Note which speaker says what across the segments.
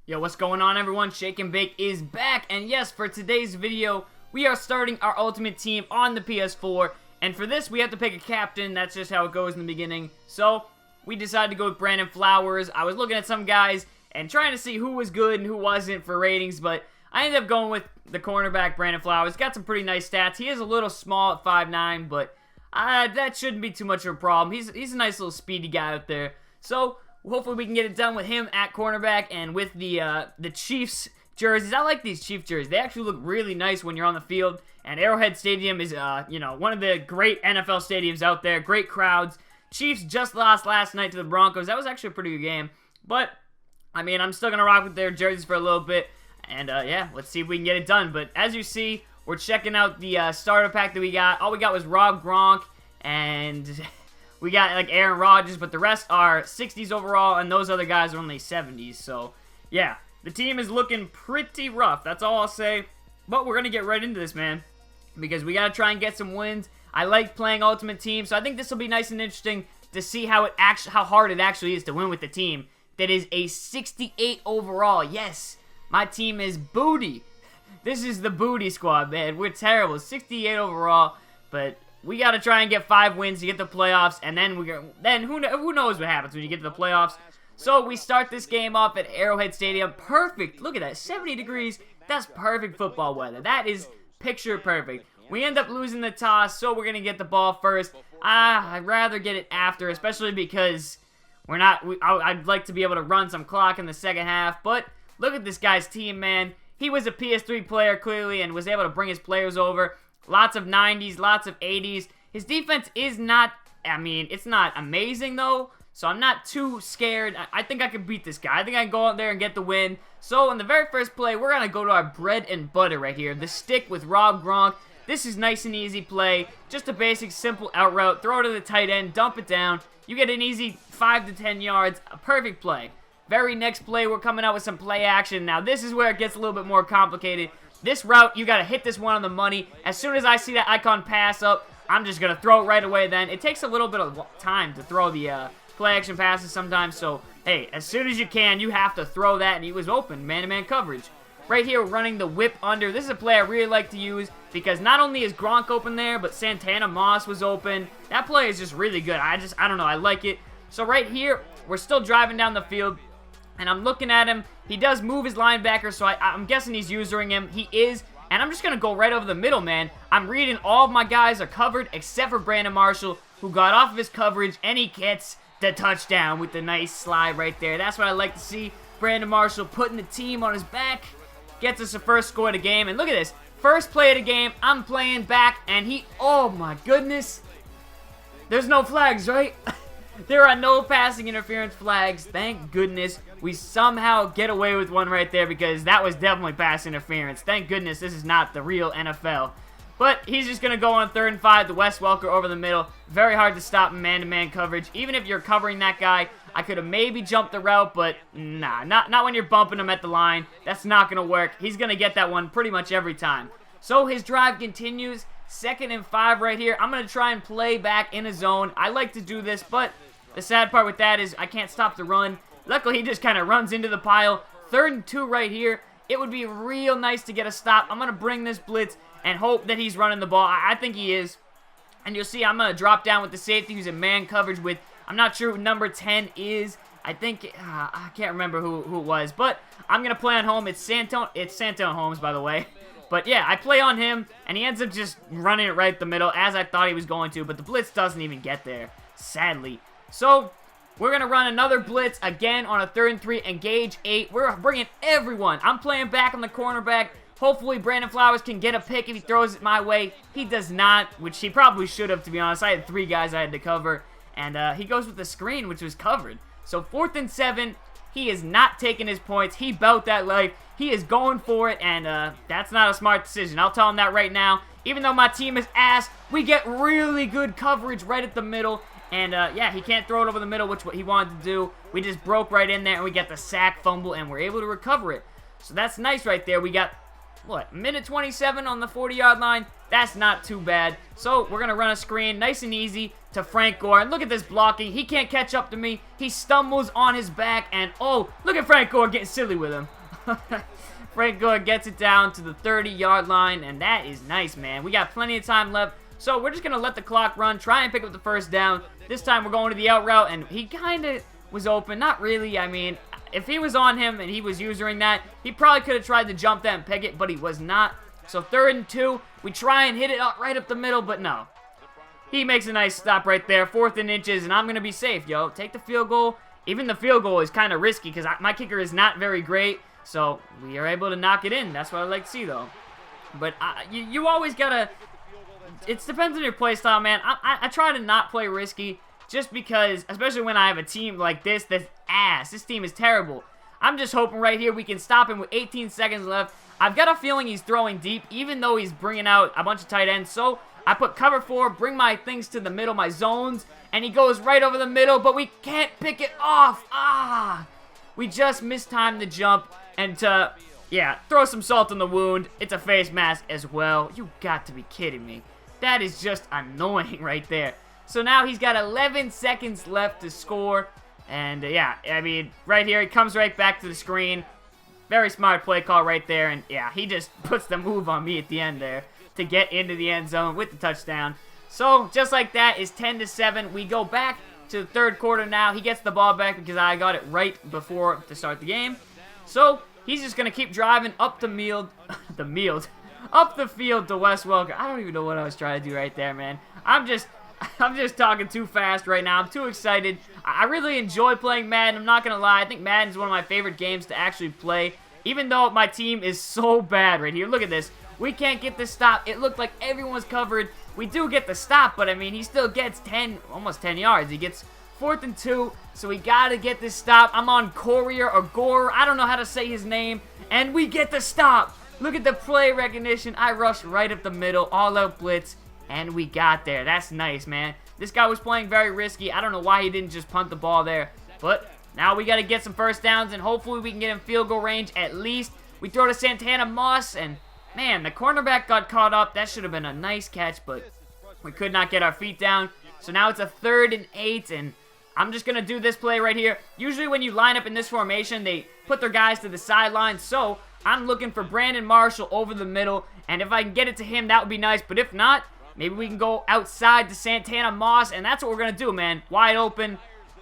Speaker 1: Yo, what's going on, everyone? Shake and Bake is back, and yes, for today's video, we are starting our Ultimate Team on the PS4, and for this, we have to pick a captain. That's just how it goes in the beginning. So, we decided to go with Brandon Flowers. I was looking at some guys and trying to see who was good and who wasn't for ratings, but I ended up going with the cornerback, Brandon Flowers. Got some pretty nice stats. He is a little small at 5'9", but that shouldn't be too much of a problem. He's a nice little speedy guy out there. So, hopefully we can get it done with him at cornerback and with the Chiefs jerseys. I like these Chiefs jerseys. They actually look really nice when you're on the field. And Arrowhead Stadium is, one of the great NFL stadiums out there. Great crowds. Chiefs just lost last night to the Broncos. That was actually a pretty good game. But, I mean, I'm still going to rock with their jerseys for a little bit. And, yeah, let's see if we can get it done. But, as you see, we're checking out the starter pack that we got. All we got was Rob Gronk and we got, like, Aaron Rodgers, but the rest are 60s overall, and those other guys are only 70s. So, yeah, the team is looking pretty rough. That's all I'll say. But we're going to get right into this, man, because we got to try and get some wins. I like playing Ultimate Team, so I think this will be nice and interesting to see how hard it actually is to win with the team that is a 68 overall. Yes, my team is booty. This is the booty squad, man. We're terrible. 68 overall, but we got to try and get 5 wins to get the playoffs, and then who knows what happens when you get to the playoffs. So we start this game off at Arrowhead Stadium. Perfect. Look at that. 70 degrees. That's perfect football weather. That is picture perfect. We end up losing the toss, so we're going to get the ball first. I'd rather get it after, especially because I'd like to be able to run some clock in the second half. But look at this guy's team, man. He was a PS3 player, clearly, and was able to bring his players over. Lots of 90s, lots of 80s. His defense is not, it's not amazing, though. So I'm not too scared. I think I can beat this guy. I think I can go out there and get the win. So in the very first play, we're going to go to our bread and butter right here. The stick with Rob Gronk. This is nice and easy play. Just a basic, simple out route. Throw it to the tight end. Dump it down. You get an easy 5 to 10 yards. A perfect play. Very next play, we're coming out with some play action. Now, this is where it gets a little bit more complicated. This route, you got to hit this one on the money. As soon as I see that icon pass up, I'm just going to throw it right away then. It takes a little bit of time to throw the play action passes sometimes. So, hey, as soon as you can, you have to throw that. And he was open, man-to-man coverage. Right here, we're running the whip under. This is a play I really like to use because not only is Gronk open there, but Santana Moss was open. That play is just really good. I don't know. I like it. So right here, we're still driving down the field. And I'm looking at him. He does move his linebacker, so I'm guessing he's using him. He is. And I'm just going to go right over the middle, man. I'm reading all of my guys are covered except for Brandon Marshall, who got off of his coverage, and he gets the touchdown with the nice slide right there. That's what I like to see. Brandon Marshall putting the team on his back. Gets us the first score of the game. And look at this. First play of the game. I'm playing back, and oh my goodness. There's no flags, right? There are no passing interference flags. Thank goodness we somehow get away with one right there because that was definitely pass interference. Thank goodness this is not the real NFL. But he's just going to go on 3rd and 5, the Wes Welker over the middle. Very hard to stop in man-to-man coverage. Even if you're covering that guy, I could have maybe jumped the route, but nah, not when you're bumping him at the line. That's not going to work. He's going to get that one pretty much every time. So his drive continues. 2nd and 5 right here. I'm going to try and play back in a zone. I like to do this, but the sad part with that is I can't stop the run. Luckily, he just kind of runs into the pile. 3rd and 2 right here. It would be real nice to get a stop. I'm going to bring this blitz and hope that he's running the ball. I think he is. And you'll see I'm going to drop down with the safety who's in man coverage with, I'm not sure who number 10 is. I think, I can't remember who it was. But I'm going to play on home. It's Santone Holmes, by the way. But yeah, I play on him, and he ends up just running it right the middle as I thought he was going to. But the blitz doesn't even get there, sadly. So, we're going to run another blitz again on a 3rd and 3, engage 8. We're bringing everyone. I'm playing back on the cornerback. Hopefully, Brandon Flowers can get a pick if he throws it my way. He does not, which he probably should have, to be honest. I had 3 guys I had to cover, and he goes with the screen, which was covered. So, 4th and 7, he is not taking his points. He built that life. He is going for it, and that's not a smart decision. I'll tell him that right now. Even though my team is ass, we get really good coverage right at the middle. And, yeah, he can't throw it over the middle, which what he wanted to do. We just broke right in there, and we get the sack fumble, and we're able to recover it. So that's nice right there. We got, what, minute 27 on the 40-yard line? That's not too bad. So we're going to run a screen, nice and easy, to Frank Gore. And look at this blocking. He can't catch up to me. He stumbles on his back, and, oh, look at Frank Gore getting silly with him. Frank Gore gets it down to the 30-yard line, and that is nice, man. We got plenty of time left, so we're just going to let the clock run, try and pick up the first down. This time we're going to the out route, and he kind of was open. Not really. I mean, if he was on him and he was using that, he probably could have tried to jump that and pick it, but he was not. So 3rd and 2, we try and hit it right up the middle, but no. He makes a nice stop right there, 4th and inches, and I'm going to be safe, yo. Take the field goal. Even the field goal is kind of risky because my kicker is not very great, so we are able to knock it in. That's what I like to see, though. But you always got to... It depends on your play style, man. I try to not play risky just because, especially when I have a team like this that's ass. This team is terrible. I'm just hoping right here we can stop him with 18 seconds left. I've got a feeling he's throwing deep, even though he's bringing out a bunch of tight ends. So I put cover 4, bring my things to the middle, my zones, and he goes right over the middle, but we can't pick it off. We just mistimed the jump, and yeah, throw some salt in the wound. It's a face mask as well. You got to be kidding me. That is just annoying right there. So now he's got 11 seconds left to score, and yeah, I mean, right here, he comes right back to the screen. Very smart play call right there, and yeah, he just puts the move on me at the end there to get into the end zone with the touchdown. So, just like that, is 10-7. We go back to the 3rd quarter now. He gets the ball back because I got it right before to start the game. So, he's just going to keep driving up the field, up the field to Wes Welker. I don't even know what I was trying to do right there, man. I'm just talking too fast right now. I'm too excited. I really enjoy playing Madden. I'm not going to lie. I think Madden is one of my favorite games to actually play, even though my team is so bad right here. Look at this. We can't get this stop. It looked like everyone's covered. We do get the stop, but I mean, he still gets almost 10 yards. He gets 4th and 2, so we got to get this stop. I'm on Courier or Gore. I don't know how to say his name, and we get the stop. Look at the play recognition. I rushed right up the middle, all-out blitz, and we got there. That's nice, man. This guy was playing very risky. I don't know why he didn't just punt the ball there, but now we got to get some first downs, and hopefully we can get in field goal range at least. We throw to Santana Moss, and man, the cornerback got caught up. That should have been a nice catch, but we could not get our feet down. So now it's a 3rd and 8, and I'm just going to do this play right here. Usually when you line up in this formation, they put their guys to the sideline, so I'm looking for Brandon Marshall over the middle, and if I can get it to him, that would be nice, but if not, maybe we can go outside to Santana Moss, and that's what we're going to do, man. Wide open,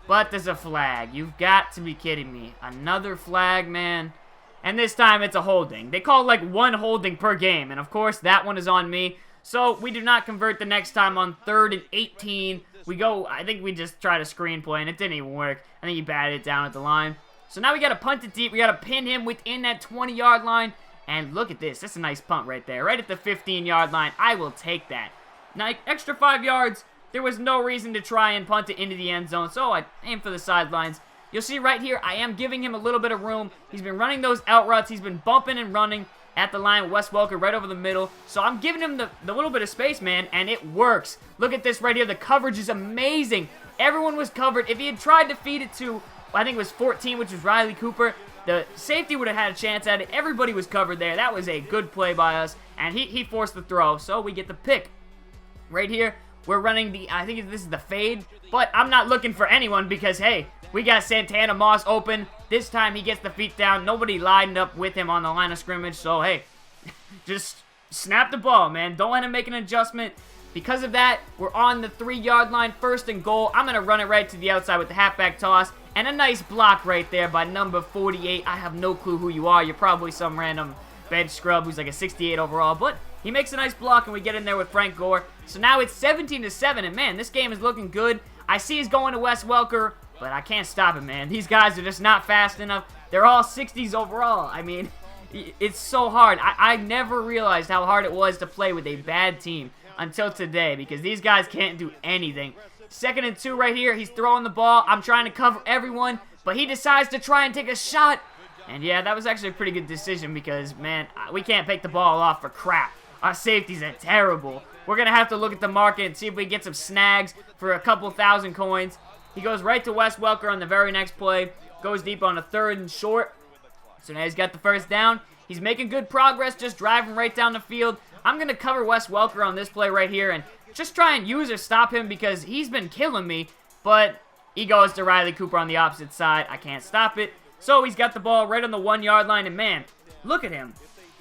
Speaker 1: but there's a flag. You've got to be kidding me. Another flag, man. And this time, it's a holding. They call like 1 holding per game, and of course, that one is on me. So, we do not convert the next time on 3rd and 18. We go, I think we just tried a screen play, and it didn't even work. I think he batted it down at the line. So now we got to punt it deep. We got to pin him within that 20-yard line. And look at this. That's a nice punt right there. Right at the 15-yard line. I will take that. Now, extra 5 yards. There was no reason to try and punt it into the end zone. So I aim for the sidelines. You'll see right here, I am giving him a little bit of room. He's been running those out routes. He's been bumping and running at the line. Wes Welker right over the middle. So I'm giving him the little bit of space, man, and it works. Look at this right here. The coverage is amazing. Everyone was covered. If he had tried to feed it to, I think it was 14, which was Riley Cooper, the safety would have had a chance at it. Everybody was covered there. That was a good play by us, and he forced the throw, so we get the pick. Right here, we're running the, I think this is the fade, but I'm not looking for anyone because, hey, we got Santana Moss open. This time he gets the feet down. Nobody lined up with him on the line of scrimmage, so, hey, just snap the ball, man. Don't let him make an adjustment. Because of that, we're on the 3-yard line, 1st and goal. I'm going to run it right to the outside with the halfback toss. And a nice block right there by number 48. I have no clue who you are. You're probably some random bench scrub who's like a 68 overall. But he makes a nice block, and we get in there with Frank Gore. So now it's 17-7, and man, this game is looking good. I see he's going to Wes Welker, but I can't stop him, man. These guys are just not fast enough. They're all 60s overall. I mean, it's so hard. I never realized how hard it was to play with a bad team until today, because these guys can't do anything. 2nd and 2 right here. He's throwing the ball. I'm trying to cover everyone, but he decides to try and take a shot. And yeah, that was actually a pretty good decision because, man, we can't pick the ball off for crap. Our safeties are terrible. We're going to have to look at the market and see if we can get some snags for a couple thousand coins. He goes right to Wes Welker on the very next play. Goes deep on a 3rd and short. So now he's got the first down. He's making good progress, just driving right down the field. I'm going to cover Wes Welker on this play right here and just try and use or stop him because he's been killing me. But he goes to Riley Cooper on the opposite side. I can't stop it. So he's got the ball right on the 1-yard line, and man, look at him.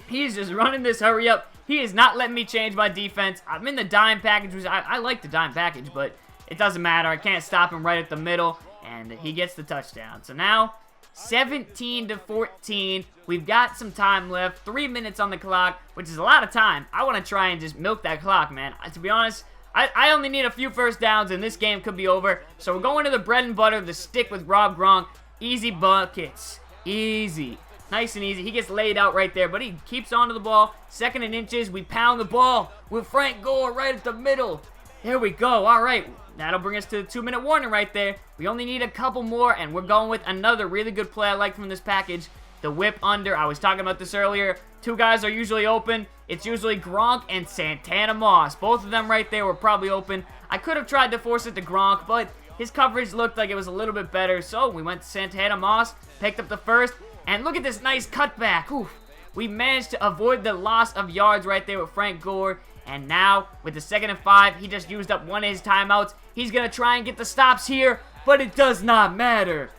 Speaker 1: He's just running this hurry up. He is not letting me change my defense. I'm in the dime package, which I like the dime package, but it doesn't matter. I can't stop him right at the middle, and he gets the touchdown. So now, 17-14. We've got some time left. 3 minutes on the clock, which is a lot of time. I want to try and just milk that clock, man. To be honest, I only need a few first downs, and this game could be over. So we're going to the bread and butter, the stick with Rob Gronk. Easy buckets. Easy. Nice and easy. He gets laid out right there, but he keeps on to the ball. 2nd and inches. We pound the ball with Frank Gore right at the middle. There we go. All right. That'll bring us to the 2-minute warning right there. We only need a couple more, and we're going with another really good play I like from this package. The whip under. I was talking about this earlier. 2 guys are usually open. It's usually Gronk and Santana Moss. Both of them right there were probably open. I could have tried to force it to Gronk, but his coverage looked like it was a little bit better. So we went to Santana Moss, picked up the first, and look at this nice cutback. Oof. We managed to avoid the loss of yards right there with Frank Gore. And now, with the 2nd and 5, he just used up one of his timeouts. He's going to try and get the stops here, but it does not matter.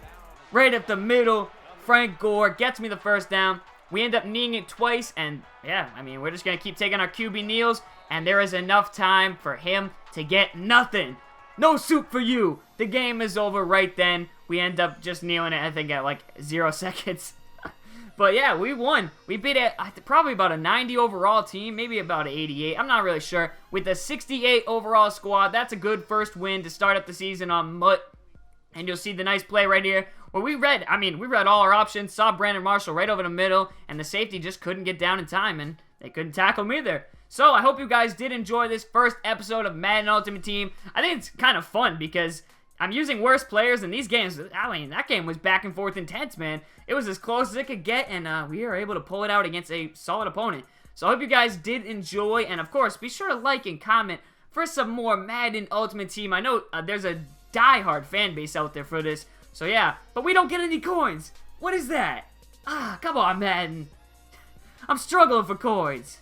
Speaker 1: Right up the middle, Frank Gore gets me the first down. We end up kneeing it twice, and yeah, I mean, we're just going to keep taking our QB kneels, and there is enough time for him to get nothing. No soup for you. The game is over right then. We end up just kneeling it, I think, at like 0 seconds. But yeah, we won. We beat it probably about a 90 overall team, maybe about an 88. I'm not really sure. With a 68 overall squad, that's a good first win to start up the season on Mutt. And you'll see the nice play right here where we read all our options, saw Brandon Marshall right over the middle, and the safety just couldn't get down in time, and they couldn't tackle him either. So I hope you guys did enjoy this first episode of Madden Ultimate Team. I think it's kind of fun because I'm using worse players in these games. I mean, that game was back and forth intense, man. It was as close as it could get, and we were able to pull it out against a solid opponent. So I hope you guys did enjoy, and of course, be sure to like and comment for some more Madden Ultimate Team. I know there's a die-hard fan base out there for this, so yeah. But we don't get any coins. What is that? Ah, come on, Madden. I'm struggling for coins.